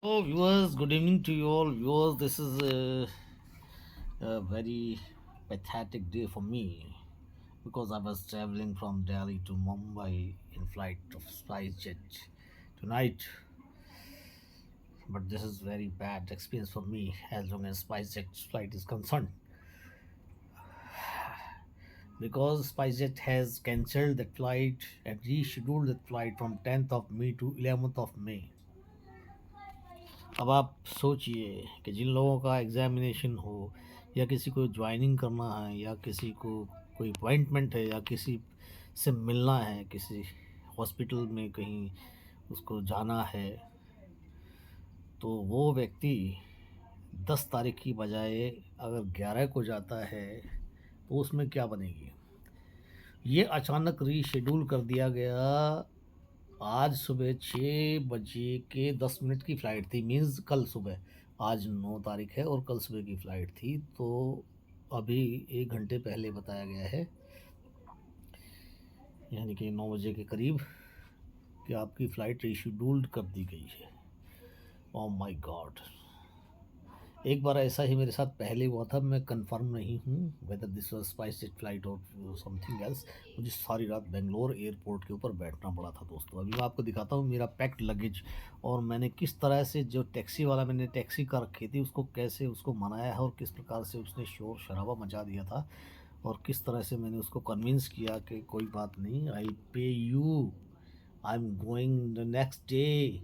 Oh, viewers, good evening to you all. Viewers, this is a very pathetic day for me because I was traveling from Delhi to Mumbai in flight of SpiceJet tonight. But this is very bad experience for me as long as SpiceJet flight is concerned because SpiceJet has cancelled that flight and rescheduled that flight from 10th of May to 11th of May. अब आप सोचिए कि जिन लोगों का examination हो या किसी को ज्वाइनिंग करना है या किसी को कोई अपॉइंटमेंट है या किसी से मिलना है, किसी हॉस्पिटल में कहीं उसको जाना है, तो वो व्यक्ति 10 तारीख की बजाय अगर 11 को जाता है तो उसमें क्या बनेगी। ये अचानक रीशेड्यूल कर दिया गया। आज सुबह 6 बजे के 10 मिनट की फ़्लाइट थी, मीन्स कल सुबह। आज 9 तारीख है और कल सुबह की फ़्लाइट थी, तो अभी 1 घंटे पहले बताया गया है, यानी कि 9 बजे के करीब, कि आपकी फ़्लाइट रीशेड्यूल्ड कर दी गई है। Oh my God! एक बार ऐसा ही मेरे साथ पहले हुआ था, मैं कंफर्म नहीं हूँ whether this was SpiceJet flight और समथिंग एल्स। मुझे सारी रात बेंगलोर एयरपोर्ट के ऊपर बैठना पड़ा था दोस्तों। अभी मैं आपको दिखाता हूँ मेरा पैक्ड लगेज और मैंने किस तरह से, जो टैक्सी वाला मैंने टैक्सी कर रखी थी, उसको कैसे उसको मनाया है और किस प्रकार से उसने शोर शराबा मचा दिया था और किस तरह से मैंने उसको कन्विंस किया कि कोई बात नहीं, आई पे you, I am going the next day.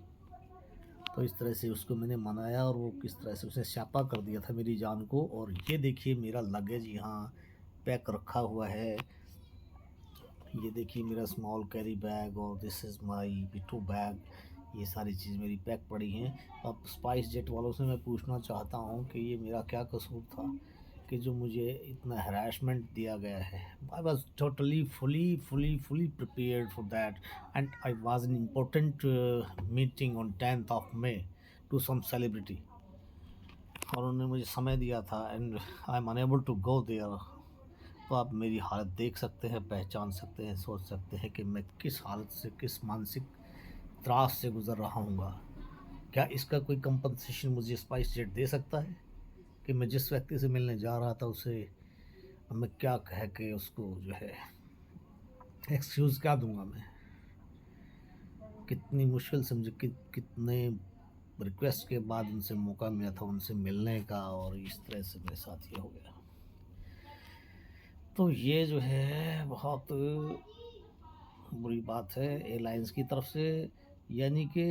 तो इस तरह से उसको मैंने मनाया और वो किस तरह से उसने स्यापा कर दिया था मेरी जान को। और ये देखिए मेरा लगेज यहाँ पैक रखा हुआ है, ये देखिए मेरा स्मॉल कैरी बैग और दिस इज़ माय पिट्ठू बैग, ये सारी चीज़ मेरी पैक पड़ी हैं। अब स्पाइस जेट वालों से मैं पूछना चाहता हूँ कि ये मेरा क्या कसूर था कि जो मुझे इतना हरासमेंट दिया गया है। I was totally fully prepared for that and I was in important meeting on 10th of May to some celebrity, और उन्होंने मुझे समय दिया था and I am unable to go there. तो आप मेरी हालत देख सकते हैं, पहचान सकते हैं, सोच सकते हैं कि मैं किस हालत से, किस मानसिक त्रास से गुज़र रहा हूँगा। क्या इसका कोई कंपनसेशन मुझे स्पाइस जेट दे सकता है कि मैं जिस व्यक्ति से मिलने जा रहा था उसे मैं क्या कह के उसको जो है एक्सक्यूज़ क्या दूँगा मैं? कितनी मुश्किल से मुझे कितने रिक्वेस्ट के बाद उनसे मौका मिला था उनसे मिलने का, और इस तरह से मेरे साथ ये हो गया। तो ये जो है बहुत बुरी बात है एयरलाइंस की तरफ से। यानी कि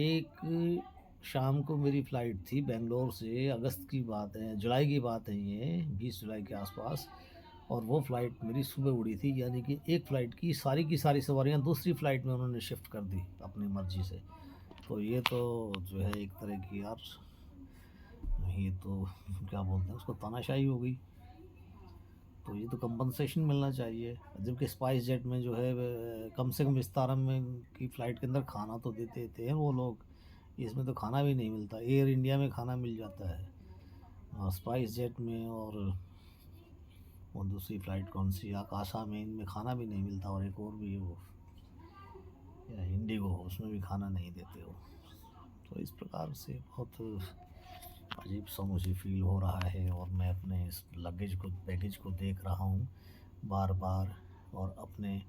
एक शाम को मेरी फ़्लाइट थी बेंगलोर से, अगस्त की बात है, जुलाई की बात है ये, 20 जुलाई के आसपास, और वो फ़्लाइट मेरी सुबह उड़ी थी। यानी कि एक फ़्लाइट की सारी सवारियाँ दूसरी फ़्लाइट में उन्होंने शिफ्ट कर दी अपनी मर्ज़ी से। तो ये तो जो है एक तरह की यार, ये तो क्या बोलते हैं उसको, तानाशाही हो गई। तो ये तो कंपनसेशन मिलना चाहिए, जबकि स्पाइस जेट में जो है कम से कम विस्तारा में की फ़्लाइट के अंदर खाना तो देते थे वो लोग, इसमें तो खाना भी नहीं मिलता। एयर इंडिया में खाना मिल जाता है और स्पाइस जेट में और दूसरी फ़्लाइट कौन सी, आकाशा में, इनमें खाना भी नहीं मिलता। और एक और भी है वो या इंडिगो, उसमें भी खाना नहीं देते हो। तो इस प्रकार से बहुत अजीब सा मुझे फ़ील हो रहा है और मैं अपने इस बैगेज को देख रहा हूँ बार बार और अपने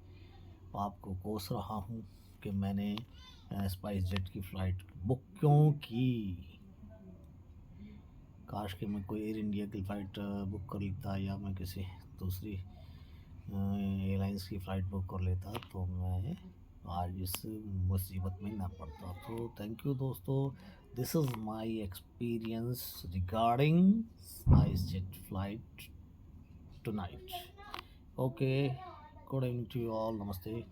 आप को कोस रहा हूँ कि मैंने स्पाइस जेट की फ़्लाइट बुक क्यों की। काश कि मैं कोई एयर इंडिया की फ़्लाइट बुक कर लेता या मैं किसी दूसरी एयरलाइंस की फ़्लाइट बुक कर लेता तो मैं आज इस मुसीबत में ना पड़ता। तो थैंक यू दोस्तों, this is my experience regarding SpiceJet flight tonight. Okay, good evening to you all, नमस्ते।